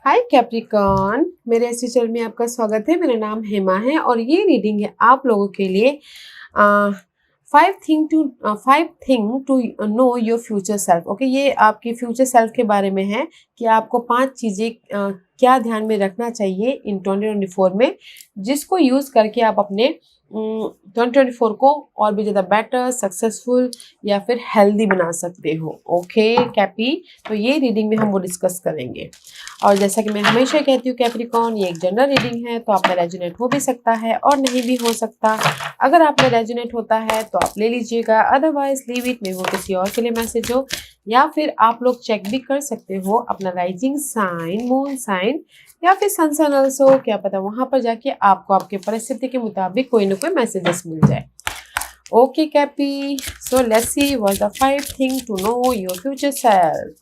हाय Capricorn, मेरे ऐसे channel में आपका स्वागत है। मेरा नाम हेमा है और ये रीडिंग है आप लोगों के लिए five thing to know your future self. Okay, ये आपके फ्यूचर सेल्फ के बारे में है कि आपको 5 चीज़ें क्या ध्यान में रखना चाहिए इन 2024 में, जिसको यूज़ करके आप अपने 2024 को और भी ज़्यादा बेटर, सक्सेसफुल या फिर हेल्दी बना सकते हो। ओके कैपी, तो ये रीडिंग में हम वो डिस्कस करेंगे। और जैसा कि मैं हमेशा कहती हूँ कैप्रिकॉन, ये एक जनरल रीडिंग है, तो आप में रेजोनेट हो भी सकता है और नहीं भी हो सकता। अगर आप में रेजोनेट होता है तो आप ले लीजिएगा, अदरवाइज लीव इट, में वो किसी और के लिए मैसेज हो। या फिर आप लोग चेक भी कर सकते हो अपना राइजिंग साइन, मून साइन या फिर सन साइन ऑल्सो, क्या पता वहां पर जाके आपको आपके परिस्थिति के मुताबिक कोई ना कोई मैसेजेस मिल जाए। Okay cappy, so let's see what the 5 thing to know your future self.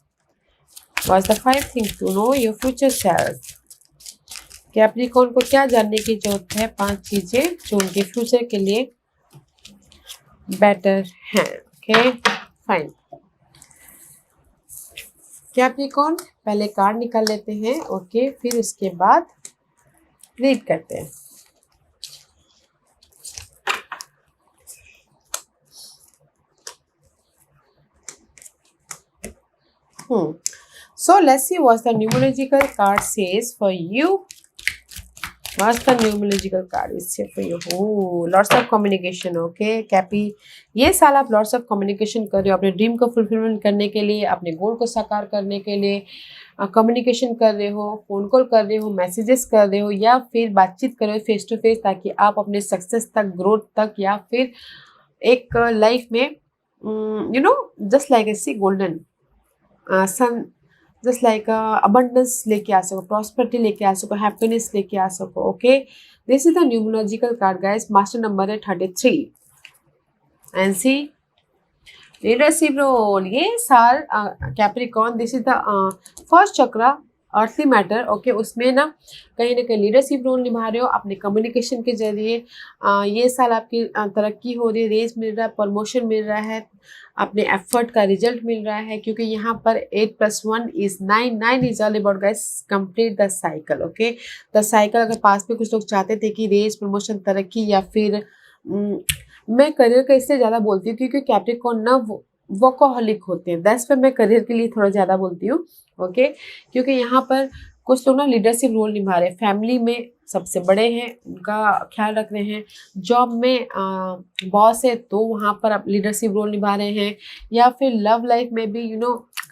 What's the 5 things to know your future self? Capricorn को क्या जानने की जरूरत है? 5 चीजें जो उनके फ्यूचर के लिए बेटर हैं। Okay fine. कैप्रिकॉर्न, पहले कार्ड निकाल लेते हैं। ओके, फिर उसके बाद रीड करते हैं। So let's see what the numerological card says for you. What's the numerological card is here for you? Oh, lots of communication. Okay, कैपी, ये साल आप lots of communication कर रहे हो अपने ड्रीम को फुलफिलमेंट करने के लिए, अपने गोल को साकार करने के लिए। कम्युनिकेशन कर रहे हो, फोन कॉल कर रहे हो, मैसेजेस कर रहे हो या फिर बातचीत कर रहे हो फेस टू फेस, ताकि आप अपने सक्सेस तक, ग्रोथ तक या फिर एक लाइफ में just like a sea golden sun, just like abundance लेके आ सको, प्रॉस्पेरिटी लेके आ सको, हैप्पीनेस लेके आ सको। Okay, this is the numerological card guys. Master number है 33 एंड सी लीडरशिप रोल। ये साल Capricorn, this is the first chakra earthly matter. Okay, उसमें ना कहीं लीडरशिप रोल निभा रहे हो अपने कम्युनिकेशन के जरिए। ये साल आपकी तरक्की हो रही है, रेज मिल रहा है, प्रमोशन मिल रहा है, अपने एफर्ट का रिजल्ट मिल रहा है, क्योंकि यहाँ पर 8 + 1 = 9। 9 is all about guys complete the cycle. Okay, the cycle. अगर पास में कुछ लोग चाहते थे कि रेज, प्रमोशन, तरक्की या फिर मैं करियर का इससे ज़्यादा बोलती हूँ क्योंकि कैप्रिकॉर्न ना वर्कोहॉलिक होते हैं, दैट्स व्हाई मैं करियर के लिए थोड़ा ज़्यादा बोलती हूँ। ओके, क्योंकि यहाँ पर कुछ लोग ना लीडरशिप रोल निभा रहे हैं, फैमिली में सबसे बड़े हैं, उनका ख्याल रख रहे हैं, जॉब में बॉस है तो वहाँ पर आप लीडरशिप रोल निभा रहे हैं, या फिर लव लाइफ में भी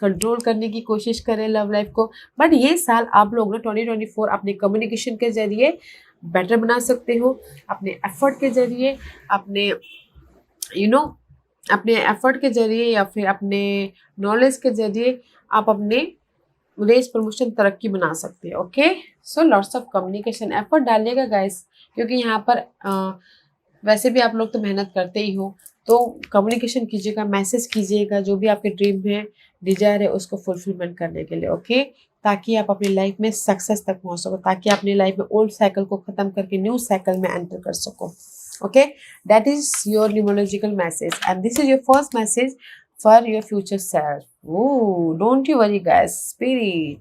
कंट्रोल करने की कोशिश करें लव लाइफ को। बट ये साल आप लोग ना 2024 अपने कम्युनिकेशन के जरिए बेटर बना सकते हो, अपने एफर्ट के जरिए, अपने अपने एफर्ट के जरिए या फिर अपने नॉलेज के जरिए आप अपने रेस, प्रमोशन, तरक्की बना सकते हैं। Okay, so lots of communication effort डालिएगा गाइस, क्योंकि यहाँ पर वैसे भी आप लोग तो मेहनत करते ही हो, तो कम्युनिकेशन कीजिएगा, मैसेज कीजिएगा, जो भी आपके ड्रीम है, डिजायर है, उसको फुलफिलमेंट करने के लिए। ओके, ताकि आप अपनी लाइफ में सक्सेस तक पहुँच सको, ताकि अपनी लाइफ में ओल्ड साइकिल को ख़त्म करके न्यू साइकिल में एंटर कर सको। Okay, that is your numerological message and this is your first message for your future self. Oh, don't you worry guys, spirit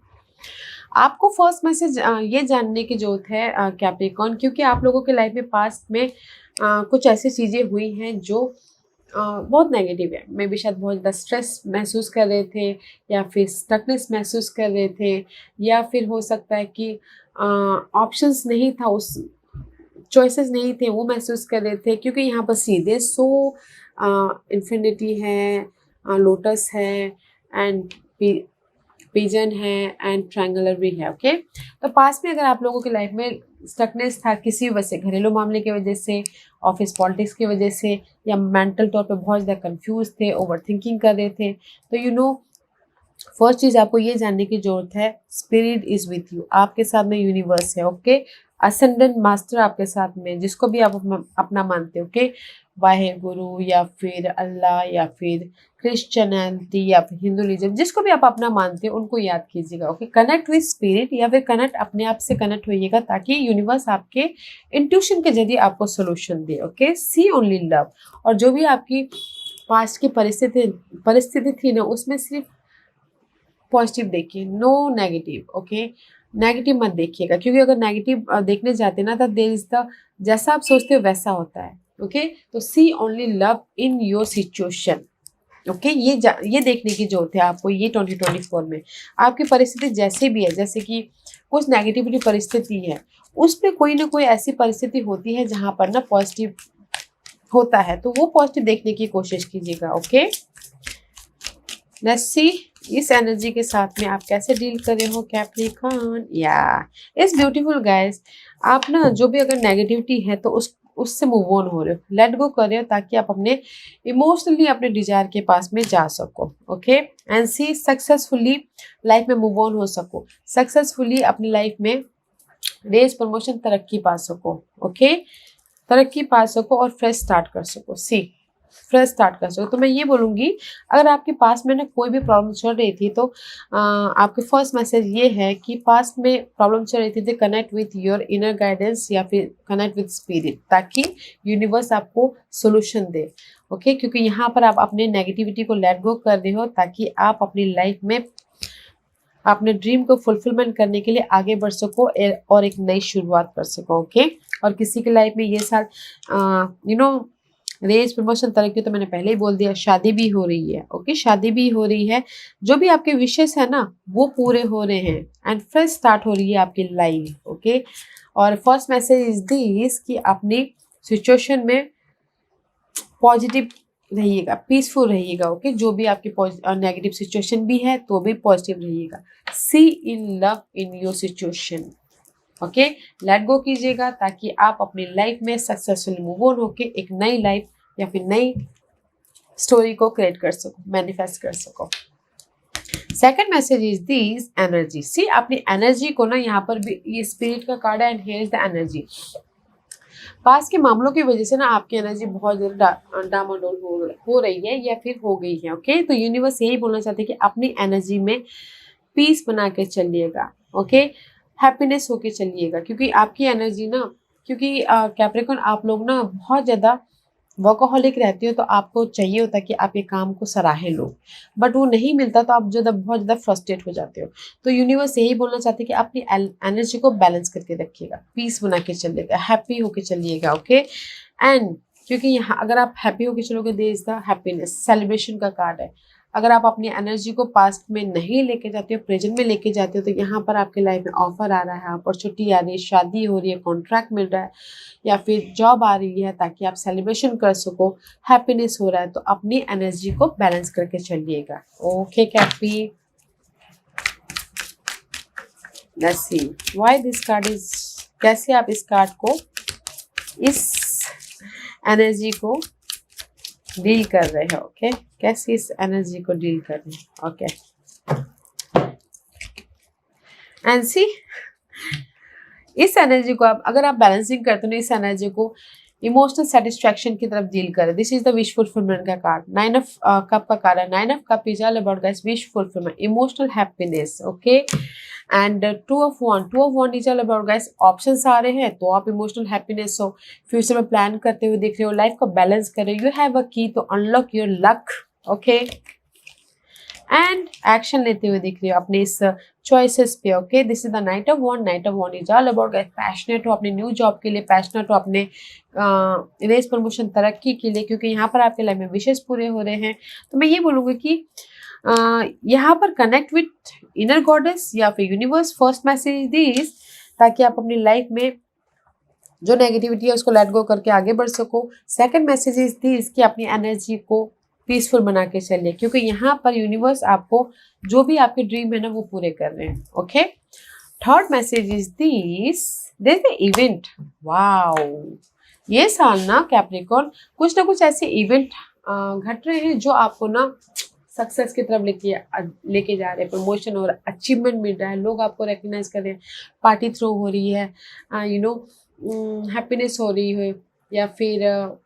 आपको फर्स्ट मैसेज ये जानने की जरूरत है कैप्रिकॉर्न, क्योंकि आप लोगों के लाइफ में पास्ट में कुछ ऐसी चीज़ें हुई हैं जो बहुत नेगेटिव है। मे बी शायद बहुत ज़्यादा स्ट्रेस महसूस कर रहे थे, या फिर स्टकनेस महसूस कर रहे थे, या फिर हो सकता है कि ऑप्शंस नहीं था, उस चॉइसेस नहीं थे, वो महसूस कर रहे थे। क्योंकि यहाँ पर सीधे इन्फिनिटी है, लोटस है एंड पिजन है एंड ट्रायंगुलर भी है। ओके, तो पास में अगर आप लोगों की लाइफ में स्टकनेस था किसी वजह से, घरेलू मामले की वजह से, ऑफिस पॉलिटिक्स की वजह से, या मेंटल तौर पे बहुत ज़्यादा कंफ्यूज थे, ओवर थिंकिंग कर रहे थे, तो फर्स्ट चीज़ आपको ये जानने की जरूरत है, स्पिरिट इज विथ यू, आपके साथ में यूनिवर्स है। ओके, असेंडेंट मास्टर आपके साथ में, जिसको भी आप अपना मानते हो, ओके, वाहे गुरु या फिर अल्लाह या फिर क्रिश्चियनिटी या फिर हिंदुइज्म, जिसको भी आप अपना मानते हो उनको याद कीजिएगा। ओके, कनेक्ट विथ स्पिरिट या फिर कनेक्ट, अपने आप से कनेक्ट होइएगा, ताकि यूनिवर्स आपके इंट्यूशन के जरिए आपको सोल्यूशन दे। ओके, सी ओनली लव, और जो भी आपकी पास्ट की परिस्थिति थी ना, उसमें सिर्फ पॉजिटिव देखिए, नो नेगेटिव। ओके, नेगेटिव मत देखिएगा, क्योंकि अगर नेगेटिव देखने जाते ना तो देयर इज द, जैसा आप सोचते हो वैसा होता है। ओके, तो see only love in your situation. Okay, ये देखने की जरूरत है आपको ये 2024 में। आपकी परिस्थिति जैसे भी है, जैसे कि कुछ नेगेटिविटी परिस्थिति है, उसमें कोई ना कोई ऐसी परिस्थिति होती है जहां पर ना पॉजिटिव होता है, तो वो पॉजिटिव देखने की कोशिश कीजिएगा। ओके, लेट्स सी इस एनर्जी के साथ में आप कैसे डील कर रहे हो कैप्रिकॉर्न। या इट्स ब्यूटीफुल गाइस, आप ना जो भी अगर नेगेटिविटी है तो उससे मूव ऑन हो रहे हो, लेट गो कर रहे हो, ताकि आप अपने इमोशनली अपने डिजायर के पास में जा सको। Okay, and see successfully life में मूव ऑन हो सको, सक्सेसफुली अपनी लाइफ में रेस प्रमोशन तरक्की पा सको। ओके, तरक्की पा सको और फ्रेश स्टार्ट कर सको। सी फ्रेश स्टार्ट कर सको। तो मैं ये बोलूँगी, अगर आपके पास में ना कोई भी प्रॉब्लम चल रही थी तो आपके फर्स्ट मैसेज ये है कि पास में प्रॉब्लम चल रही थी तो connect with your inner guidance या फिर कनेक्ट विथ स्पिरिट, ताकि यूनिवर्स आपको सोल्यूशन दे। ओके, क्योंकि यहाँ पर आप अपने नेगेटिविटी को लेट गो कर रहे हो, ताकि आप अपनी लाइफ में अपने ड्रीम को फुलफिलमेंट करने के लिए आगे बढ़ सको और एक नई शुरुआत कर सको। ओके, और किसी की लाइफ में ये साल रेस प्रमोशन तरक्की तो मैंने पहले ही बोल दिया, शादी भी हो रही है। ओके, शादी भी हो रही है, जो भी आपके विशेष है ना वो पूरे हो रहे हैं एंड फ्रेश स्टार्ट हो रही है आपकी लाइफ। ओके, और फर्स्ट मैसेज इज दिस कि अपनी सिचुएशन में पॉजिटिव रहिएगा, पीसफुल रहिएगा। ओके, जो भी आपकी नेगेटिव सिचुएशन भी है तो भी पॉजिटिव रहिएगा। See in love in your situation. Okay, let go कीजिएगा, ताकि आप अपनी लाइफ में सक्सेसफुली मूव ऑन होके एक नई लाइफ या फिर नई स्टोरी को क्रिएट कर सको, मैनिफेस्ट कर सको। Second message is this energy. See अपनी एनर्जी को ना, यहाँ पर भी ये स्पिरिट का कार्ड है and here is the energy. पास के मामलों की वजह से ना आपकी एनर्जी बहुत ज़्यादा डामाडोल हो रही है या फिर हो गई है। ओके, तो यूनिवर्स यही बोलना चाहते हैं कि अपनी एनर्जी में पीस बना के चलिएगा। ओके, हैप्पीनेस होके चलिएगा, क्योंकि आपकी एनर्जी ना, क्योंकि कैप्रिकॉर्न आप लोग ना बहुत ज़्यादा वर्कोहॉलिक रहती हो, तो आपको चाहिए होता है कि आप ये काम को सराहे लो, बट वो नहीं मिलता तो आप बहुत ज़्यादा फ्रस्ट्रेट हो जाते हो। तो यूनिवर्स यही बोलना चाहते हैं कि अपनी एनर्जी को बैलेंस करके रखिएगा, पीस बना के चलिएगा, हैप्पी होके चलिएगा। ओके, एंड क्योंकि यहाँ अगर आप हैप्पी होके चलोगे, there is the happiness, celebration का कार्ड है। अगर आप अपनी एनर्जी को पास्ट में नहीं लेके जाते हो, प्रेजेंट में लेके जाते हो, तो यहाँ पर आपके लाइफ में ऑफर आ रहा है, अपॉर्चुनिटी आ रही है, शादी हो रही है, कॉन्ट्रैक्ट मिल रहा है या फिर जॉब आ रही है, ताकि आप सेलिब्रेशन कर सको, हैप्पीनेस हो रहा है। तो अपनी एनर्जी को बैलेंस करके चलिएगा। Okay cappy, let's see why this card is, कैसे आप इस कार्ड को, इस एनर्जी को डील कर रहे हो। ओके, कैसे इस एनर्जी को डील कर रहे हैं। ओके, एंड सी इस एनर्जी को अगर आप बैलेंसिंग करते हो, इस एनर्जी को इमोशनल सेटिस्फैक्शन की तरफ डील करें। This is the wish fulfilment का कार्ड, 9 ऑफ कप का कार्ड है। 9 of cup is all about guys wish fulfilment, emotional happiness. Okay, and 2 of wand is all about guys options आ रहे हैं, तो आप इमोशनल हैप्पीनेस हो, फ्यूचर में प्लान करते हुए देख रहे हो, लाइफ को बैलेंस कर रहे हो, you have a key to unlock your luck. Okay, and action लेते हुए दिख रही हो अपने इस चॉइसेस पे। Okay, this is the knight of wand is all about passionate हो अपने न्यू जॉब के लिए, पैशनेट हो अपने रेस प्रमोशन तरक्की के लिए, क्योंकि यहाँ पर आपके लाइफ में विशेष पूरे हो रहे हैं। तो मैं ये बोलूँगी कि यहाँ पर कनेक्ट विथ इनर गॉडेस या फिर यूनिवर्स, फर्स्ट मैसेज दिस, ताकि आप अपनी लाइफ में जो नेगेटिविटी है उसको लेट गो करके आगे बढ़ सको। सेकंड मैसेज इज दिस कि अपनी एनर्जी को पीसफुल बना के चलिए, क्योंकि यहाँ पर यूनिवर्स आपको जो भी आपके ड्रीम है ना वो पूरे कर रहे हैं। Okay, third message is this event. Wow, ये साल ना कैप्रिकॉर्न कुछ ना कुछ ऐसे इवेंट घट रहे हैं जो आपको ना सक्सेस की तरफ लेके जा रहे हैं, प्रमोशन और अचीवमेंट मिल रहा है, लोग आपको रिकग्नाइज कर रहे हैं, पार्टी थ्रो हो रही है, हैप्पीनेस हो रही है, या फिर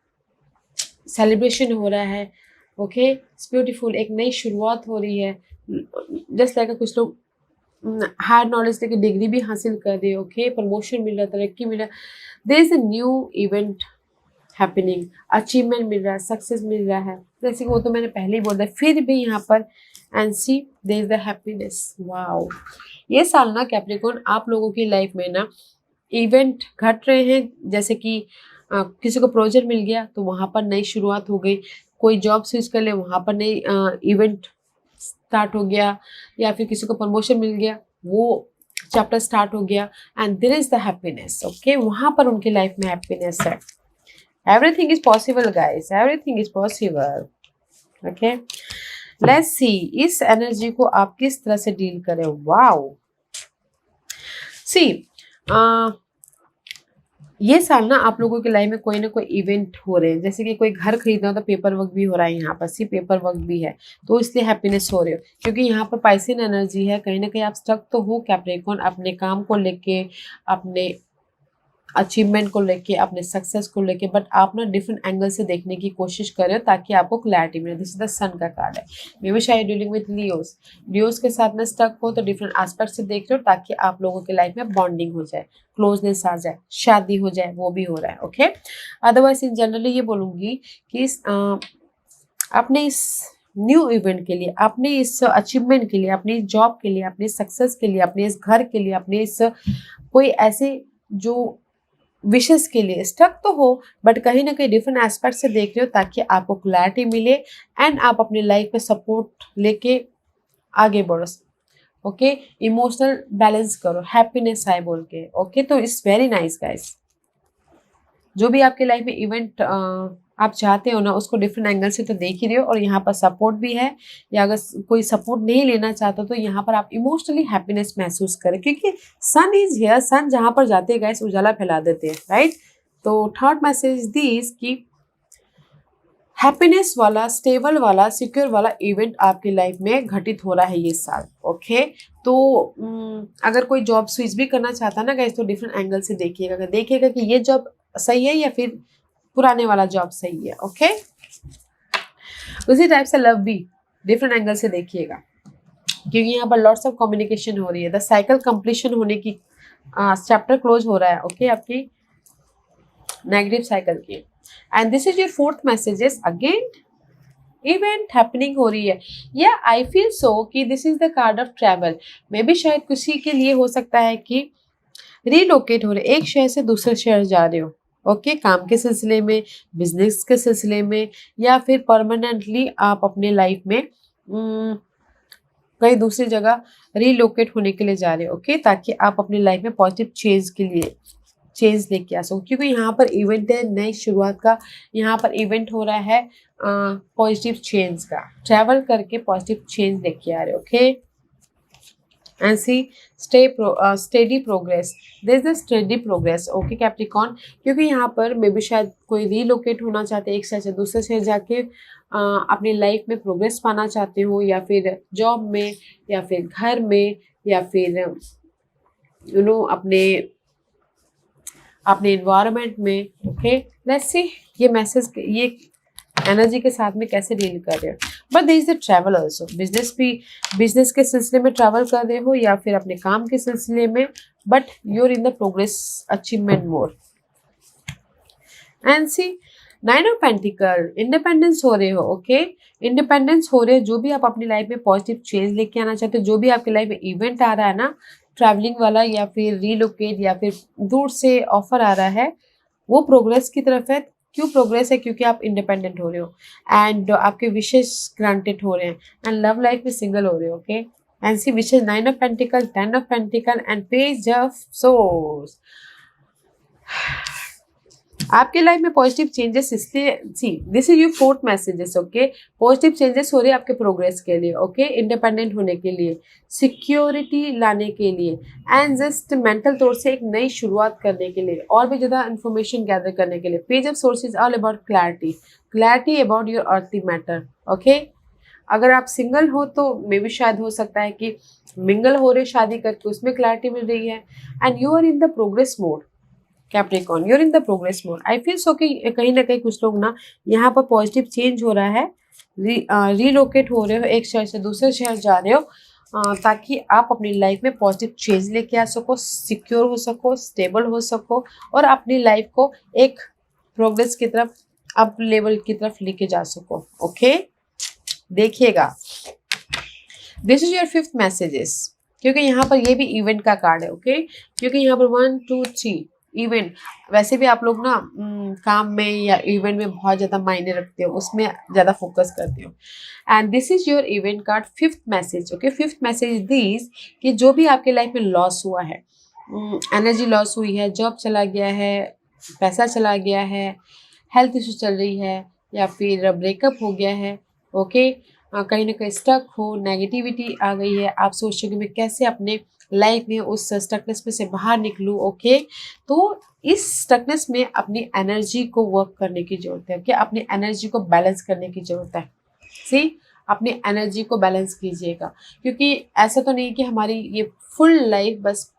सेलिब्रेशन हो रहा है। ओके, इट्स ब्यूटीफुल, एक नई शुरुआत हो रही है। जस्ट लाइक कुछ लोग हायर नॉलेज लेके डिग्री भी हासिल कर रहे हैं। ओके, प्रमोशन मिल रहा है, तरक्की मिल रहा है, there is a new event happening, achievement मिल रहा है, सक्सेस मिल रहा है, जैसे कि वो तो मैंने पहले ही बोला, फिर भी यहाँ पर and see there is the happiness. Wow, ये साल ना कैप्रिकॉर्न आप लोगों की लाइफ में ना इवेंट घट रहे हैं, जैसे कि किसी को प्रोजेक्ट मिल गया तो वहाँ पर नई शुरुआत हो गई, कोई जॉब स्विच कर ले वहाँ पर नई इवेंट स्टार्ट हो गया, या फिर किसी को प्रमोशन मिल गया वो चैप्टर स्टार्ट हो गया, and there is the happiness. Okay, वहाँ पर उनकी लाइफ में हैप्पीनेस है। Everything is possible guys, everything is possible. Okay, let's see इस एनर्जी को आप किस तरह से डील करें। वाओ, सी ये साल ना आप लोगों की लाइफ में कोई ना कोई इवेंट हो रहे हैं, जैसे कि कोई घर खरीदना हो तो पेपर वर्क भी हो रहा है, यहाँ पर सी पेपर वर्क भी है, तो इसलिए हैप्पीनेस हो रहे हो, क्योंकि यहाँ पर पाइसियन एनर्जी है। कहीं ना कहीं आप स्टक तो हो कैप्रिकॉर्न अपने काम को लेके, अपने अचीवमेंट को लेके, अपने सक्सेस को लेके, बट आप ना डिफरेंट एंगल से देखने की कोशिश कर रहे हो ताकि आपको क्लैरिटी मिले। दिस इज द सन का कार्ड है। मे बी शायद डीलिंग विद लियोस, लियोस के साथ में स्टक हो तो डिफरेंट एस्पेक्ट से देख रहे हो ताकि आप लोगों की लाइफ में बॉन्डिंग हो जाए, क्लोजनेस आ जाए, शादी हो जाए, वो भी हो रहा है। ओके, अदरवाइज इन जनरली ये बोलूँगी कि अपने इस न्यू इवेंट के लिए, अपने इस अचीवमेंट के लिए, अपनी जॉब के लिए, अपनी सक्सेस के लिए, अपने इस घर के लिए, अपने इस कोई ऐसे जो विशेष के लिए स्टक तो हो, बट कहीं ना कहीं डिफरेंट एस्पेक्ट से देख रहे हो ताकि आपको क्लैरिटी मिले एंड आप अपनी लाइफ में सपोर्ट लेके आगे बढ़ो। ओके, इमोशनल बैलेंस करो, हैप्पीनेस आए बोल के। ओके, तो इट्स वेरी नाइस गाइस। जो भी आपके लाइफ में इवेंट आप चाहते हो ना, उसको डिफरेंट एंगल से तो देख ही रहे हो, और यहाँ पर सपोर्ट भी है, या अगर कोई सपोर्ट नहीं लेना चाहता तो यहाँ पर आप इमोशनली हैप्पीनेस महसूस करें, क्योंकि सन इज हियर, सन जहाँ पर जाते हैं गाइस उजाला फैला देते हैं, राइट। तो थर्ड मैसेज दिस कि हैप्पीनेस वाला, स्टेबल वाला, सिक्योर वाला इवेंट आपकी लाइफ में घटित हो रहा है ये साल। ओके, तो अगर कोई जॉब स्विच भी करना चाहता है ना गाइस, तो डिफरेंट एंगल से देखिएगा, देखिएगा कि ये जॉब सही है या फिर पुराने वाला जॉब सही है। ओके, उसी टाइप से लव भी डिफरेंट एंगल से देखिएगा, क्योंकि यहाँ पर लॉट्स ऑफ कम्युनिकेशन हो रही है, द साइकिल कंप्लीशन होने की, चैप्टर क्लोज हो रहा है। ओके, आपकी नेगेटिव साइकिल की। And this is your fourth messages, again event happening हो रही है, या आई फील सो कि this is the card of travel. May be शायद किसी के लिए हो सकता है कि रीलोकेट हो रहे, एक शहर से दूसरे शहर जा रहे हो। ओके, काम के सिलसिले में, बिजनेस के सिलसिले में, या फिर परमानेंटली आप अपने लाइफ में कहीं दूसरी जगह रीलोकेट होने के लिए जा रहे हो। ओके, ताकि आप अपनी लाइफ में पॉजिटिव चेंज के लिए चेंज लेके आ सको, क्योंकि यहाँ पर इवेंट है नई शुरुआत का, यहाँ पर इवेंट हो रहा है पॉजिटिव चेंज का, ट्रैवल करके पॉजिटिव चेंज लेके आ रहे हो। Okay, and see steady progress, there is the steady progress. Okay Capricorn, क्योंकि यहाँ पर मे बी शायद कोई रीलोकेट होना चाहते हैं, एक शहर से दूसरे शहर जाके अपनी लाइफ में प्रोग्रेस पाना चाहते हो, या फिर जॉब में, या फिर घर में, या फिर अपने इन्वायरमेंट में। ओके, लेट्स सी ये मैसेज, ये एनर्जी के साथ में कैसे डील कर रहे हो। But there is the travel also, business के सिलसिले में ट्रैवल कर रहे हो, या फिर अपने काम के सिलसिले में, but you're in the progress achievement mode. And see nine of pentacle, independence हो रहे हो। ओके, इंडिपेंडेंस हो रहे हो, जो भी आप अपनी लाइफ में पॉजिटिव चेंज लेके आना चाहते हो, जो भी आपकी लाइफ में इवेंट आ रहा है ना, ट्रैवलिंग वाला या फिर रीलोकेट या फिर दूर से ऑफर आ रहा है, वो प्रोग्रेस की तरफ है। क्यों प्रोग्रेस है? क्योंकि आप इंडिपेंडेंट हो रहे हो एंड आपके विशेष ग्रांटेड हो रहे हैं, एंड लव लाइफ में सिंगल हो रहे हो। ओके, एंड सी विशेष 9 of pentacle, 10 of pentacle and page of swords. आपके लाइफ में पॉजिटिव चेंजेस, इसलिए see this is your fourth messages. Okay, positive changes हो रहे हैं आपके प्रोग्रेस के लिए। ओके, इंडिपेंडेंट होने के लिए, सिक्योरिटी लाने के लिए, एंड जस्ट मेंटल तौर से एक नई शुरुआत करने के लिए, और भी ज़्यादा इन्फॉर्मेशन गैदर करने के लिए। Page of sources all about clarity about your earthly matter. Okay, अगर आप सिंगल हो तो मे बी शायद हो सकता है कि मिंगल हो रहे शादी करके, उसमें क्लैरिटी मिल रही है, and you are in the progress mode Capricorn, you're in the progress mode. I feel so कि कहीं ना कहीं कुछ लोग ना यहाँ पर पॉजिटिव चेंज हो रहा है, रीलोकेट हो रहे हो, एक शहर से दूसरे शहर जा रहे हो, ताकि आप अपनी लाइफ में पॉजिटिव चेंज लेके आ सको, सिक्योर हो सको, स्टेबल हो सको, और अपनी लाइफ को एक प्रोग्रेस की तरफ, अप लेवल की तरफ लेके जा सको। ओके, देखिएगा this is your fifth messages, क्योंकि यहाँ पर ये भी इवेंट का कार्ड है। ओके, क्योंकि यहाँ पर 1 2 3 इवेंट, वैसे भी आप लोग ना काम में या इवेंट में बहुत ज़्यादा मायने रखते हो, उसमें ज़्यादा फोकस करते हो। And this is your event card fifth message. Okay, fifth message this कि जो भी आपके लाइफ में लॉस हुआ है, एनर्जी लॉस हुई है, जॉब चला गया है, पैसा चला गया है, हेल्थ इशू चल रही है, या फिर ब्रेकअप हो गया है। ओके, कहीं ना कहीं स्टक हो, नेगेटिविटी आ गई है, आप सोच रहे हो कि मैं कैसे अपने लाइफ में उस स्टकनेस में से बाहर निकलूं। ओके, तो इस स्टकनेस में अपनी एनर्जी को वर्क करने की जरूरत है। ओके, अपनी एनर्जी को बैलेंस करने की जरूरत है। सी, अपनी एनर्जी को बैलेंस कीजिएगा, क्योंकि ऐसा तो नहीं कि हमारी ये फुल लाइफ बस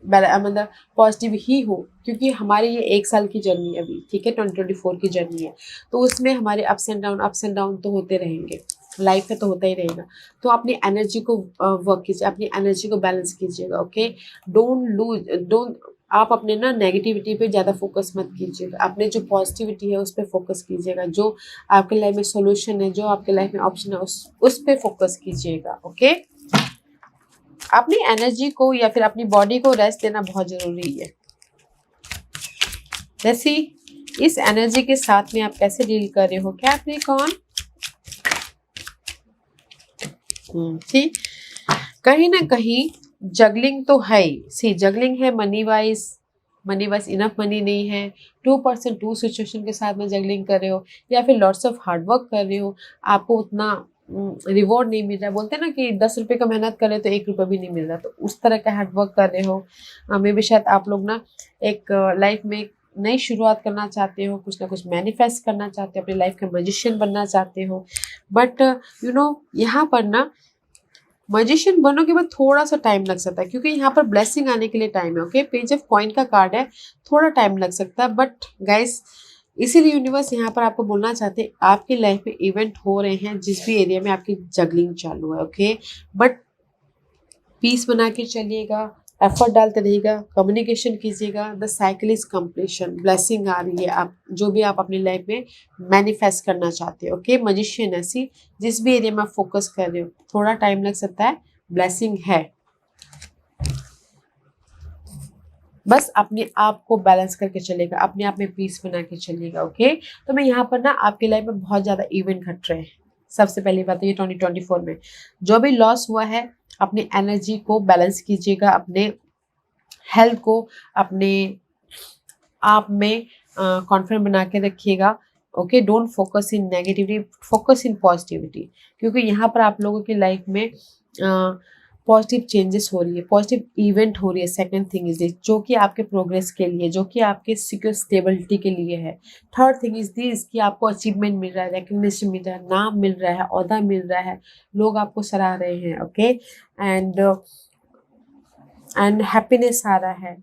मतलब पॉजिटिव ही हो, क्योंकि हमारी ये 1 साल की जर्नी है अभी, ठीक है, 2024 की जर्नी है, तो उसमें हमारे अप्स एंड डाउन तो होते रहेंगे, लाइफ में तो होता ही रहेगा। तो अपनी एनर्जी को वर्क कीजिए, अपनी एनर्जी को बैलेंस कीजिएगा। ओके, डोंट आप अपने ना नेगेटिविटी पे ज़्यादा फोकस मत कीजिएगा, अपने जो पॉजिटिविटी है उस पर फोकस कीजिएगा, जो आपके लाइफ में सोल्यूशन है, जो आपके लाइफ में ऑप्शन है, उस पर फोकस कीजिएगा। ओके, अपनी एनर्जी को या फिर अपनी बॉडी को रेस्ट देना बहुत जरूरी है। जैसे इस एनर्जी के साथ में आप कैसे डील कर रहे हो, कैप्रिकॉर्न? ठीक, कहीं ना कहीं जगलिंग तो है ही। सी, जगलिंग है मनी वाइज इनफ मनी नहीं है, 2% 2 सिचुएशन के साथ में जगलिंग कर रहे हो, या फिर लॉट्स ऑफ हार्डवर्क कर रहे हो, आपको उतना रिवॉर्ड नहीं मिल रहा है। बोलते हैं ना कि 10 रुपये का मेहनत करे तो 1 रुपये भी नहीं मिल रहा, तो उस तरह का हार्डवर्क कर रहे हो। मे भी शायद आप लोग ना एक लाइफ में एक नई शुरुआत करना चाहते हो, कुछ ना कुछ मैनिफेस्ट करना चाहते हो, अपनी लाइफ का मैजिशियन बनना चाहते हो, बट यू नो यहाँ पर ना मैजिशियन बनोगे बाद थोड़ा सा टाइम लग सकता है, क्योंकि यहाँ पर ब्लेसिंग आने के लिए टाइम है। ओके, पेज ऑफ कॉइन का कार्ड है, थोड़ा टाइम लग सकता है, बट गाइस इसीलिए यूनिवर्स यहाँ पर आपको बोलना चाहते हैं आपकी लाइफ में इवेंट हो रहे हैं जिस भी एरिया में आपकी जगलिंग चालू है। ओके, बट पीस बना के चलिएगा, एफर्ट डालते रहिएगा, कम्युनिकेशन कीजिएगा, the cycle is completion, blessing आ रही है, आप जो भी आप अपनी लाइफ में मैनिफेस्ट करना चाहते हो। ओके, मैजिशियन ऐसी जिस भी एरिया में आप फोकस कर रहे हो, थोड़ा टाइम लग सकता है, ब्लेसिंग है, बस अपने आप को बैलेंस करके चलेगा, अपने आप में पीस बना के चलेगा। ओके, तो मैं यहाँ पर ना आपकी लाइफ में बहुत ज़्यादा इवेंट घट रहे हैं। सबसे पहली बात तो ये 2024 में जो भी लॉस हुआ है, अपनी एनर्जी को बैलेंस कीजिएगा, अपने हेल्थ को अपने आप में कॉन्फिडेंट बना के रखिएगा। Okay, don't focus in negativity, focus in positivity, क्योंकि यहाँ पर आप लोगों की लाइफ में पॉजिटिव चेंजेस हो रही है, पॉजिटिव इवेंट हो रही है। सेकंड थिंग इज दिस, जो कि आपके प्रोग्रेस के लिए, जो कि आपके सिक्योर स्टेबिलिटी के लिए है। थर्ड थिंग इज दिस कि आपको अचीवमेंट मिल रहा है, रिकग्निशन मिल रहा है, नाम मिल रहा है, ओहदा मिल रहा है, लोग आपको सराह रहे हैं। ओके, एंड हैप्पीनेस आ रहा है।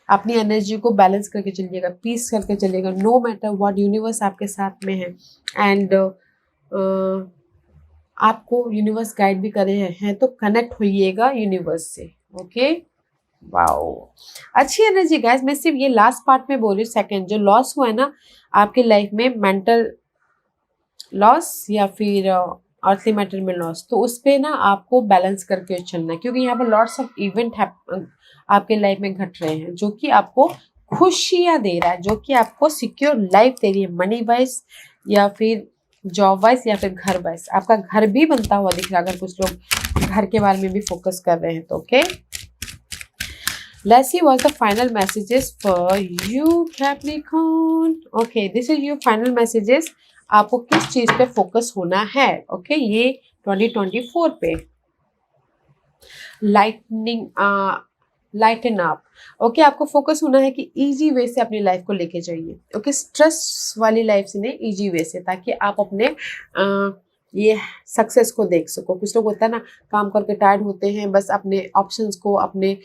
अपनी एनर्जी को बैलेंस करके चलिएगा, पीस करके चलिएगा, नो मैटर व्हाट, यूनिवर्स आपके साथ में है। एंड आपको यूनिवर्स गाइड भी कर रहे हैं, तो कनेक्ट होइएगा यूनिवर्स से। ओके, वाओ, अच्छी एनर्जी गाइस। मैं सिर्फ ये लास्ट पार्ट में बोल रही हूँ, सेकंड जो लॉस हुआ है ना आपके लाइफ में, मेंटल लॉस या फिर अर्थली मैटर में लॉस, तो उस पर ना आपको बैलेंस करके चलना है, क्योंकि यहाँ पर लॉट्स ऑफ इवेंट आपके लाइफ में घट रहे हैं, जो कि आपको खुशियाँ दे रहा है, जो कि आपको सिक्योर लाइफ दे रही है, मनी वाइज या फिर जॉब वाइज या फिर घर वाइज। आपका घर भी बनता हुआ दिख रहा है, अगर कुछ लोग घर के बारे में भी फोकस कर रहे हैं तो। Okay, let's see what's the final messages for you Capricorn. Okay, this is your final messages, आपको किस चीज पे फोकस होना है। ओके, ये 2024 पे लाइटन अप। ओके, आपको फोकस होना है कि इजी वे से अपनी लाइफ को लेके जाइए। ओके, स्ट्रेस वाली लाइफ से नहीं, इजी वे से, ताकि आप अपने ये सक्सेस को देख सको। कुछ लोग होता है ना, काम करके टायर्ड होते हैं, बस अपने ऑप्शंस को, अपने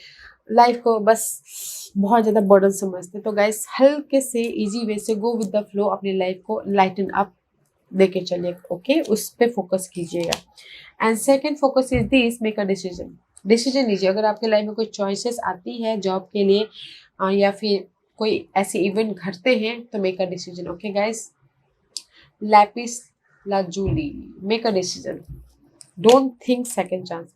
लाइफ को बस बहुत ज़्यादा बर्डन समझते। तो गाइस, हल्के से इजी वे से गो विद द फ्लो, अपनी लाइफ को लाइटन अप देके चलिए। ओके, उस पर फोकस कीजिएगा। And second focus is this, make a decision लीजिए। अगर आपके लाइफ में कोई चॉइसेस आती है जॉब के लिए या फिर कोई ऐसे इवेंट घटते हैं तो make a decision, okay guys. Lapis lazuli, make a decision, don't think second chance.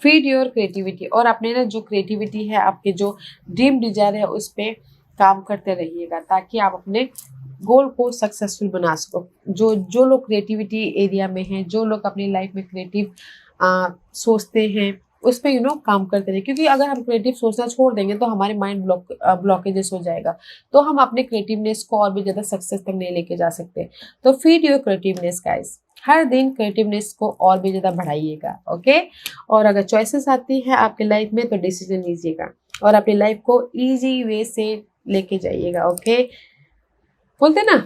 Feed your creativity, और अपने ना जो क्रिएटिविटी है, आपके जो ड्रीम डिजायर है, उस पर काम करते रहिएगा ताकि आप अपने गोल को सक्सेसफुल बना सको। जो जो लोग क्रिएटिविटी एरिया में हैं, जो लोग अपनी लाइफ में क्रिएटिव सोचते हैं, उस पर काम करते रहे, क्योंकि अगर हम क्रिएटिव सोचना छोड़ देंगे तो हमारे माइंड ब्लॉकेजेस हो जाएगा, तो हम अपने क्रिएटिवनेस को और भी ज़्यादा सक्सेस तक नहीं लेके जा सकते। तो फीड योर क्रिएटिवनेस गाइस, हर दिन क्रिएटिवनेस को और भी ज़्यादा बढ़ाइएगा, ओके। और अगर चॉइसेस आती हैं आपके लाइफ में तो डिसीजन लीजिएगा और अपनी लाइफ को ईजी वे से लेके जाइएगा, ओके। बोलते ना,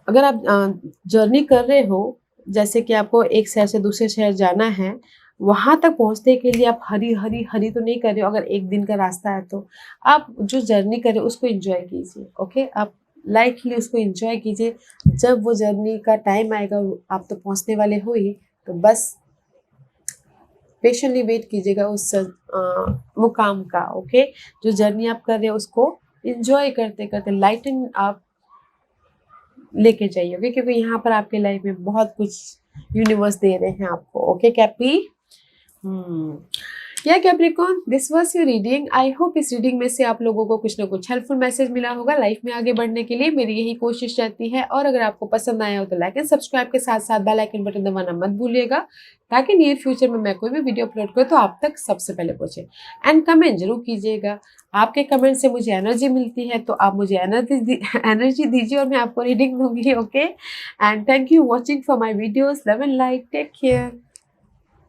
अगर आप जर्नी कर रहे हो, जैसे कि आपको एक शहर से दूसरे शहर जाना है, वहां तक पहुंचने के लिए आप हरी हरी हरी तो नहीं कर रहे हो। अगर एक दिन का रास्ता है तो आप जो जर्नी कर रहे हो उसको एंजॉय कीजिए, ओके। आप लाइटली उसको एंजॉय कीजिए। जब वो जर्नी का टाइम आएगा, आप तो पहुंचने वाले हो ही, तो बस पेशेंटली वेट कीजिएगा उस मुकाम का, ओके। जो जर्नी आप कर रहे हो उसको एंजॉय करते करते लाइटन आप लेके जाइए, ओके, क्योंकि यहाँ पर आपके लाइफ में बहुत कुछ यूनिवर्स दे रहे हैं आपको, ओके कैपी। या Capricorn, this was your reading. I hope इस रीडिंग में से आप लोगों को कुछ ना कुछ हेल्पफुल मैसेज मिला होगा। लाइफ में आगे बढ़ने के लिए मेरी यही कोशिश रहती है। और अगर आपको पसंद आया हो तो लाइक एंड सब्सक्राइब के साथ साथ बेल आइकन बटन दबाना मत भूलिएगा, ताकि नियर फ्यूचर में मैं कोई भी वीडियो अपलोड करूँ तो आप तक सबसे पहले पहुंचे। एंड कमेंट जरूर कीजिएगा, आपके कमेंट से मुझे एनर्जी मिलती है, तो आप मुझे एनर्जी दीजिए और मैं आपको रीडिंग दूंगी, okay. And thank you watching for my videos. Love and like, take care.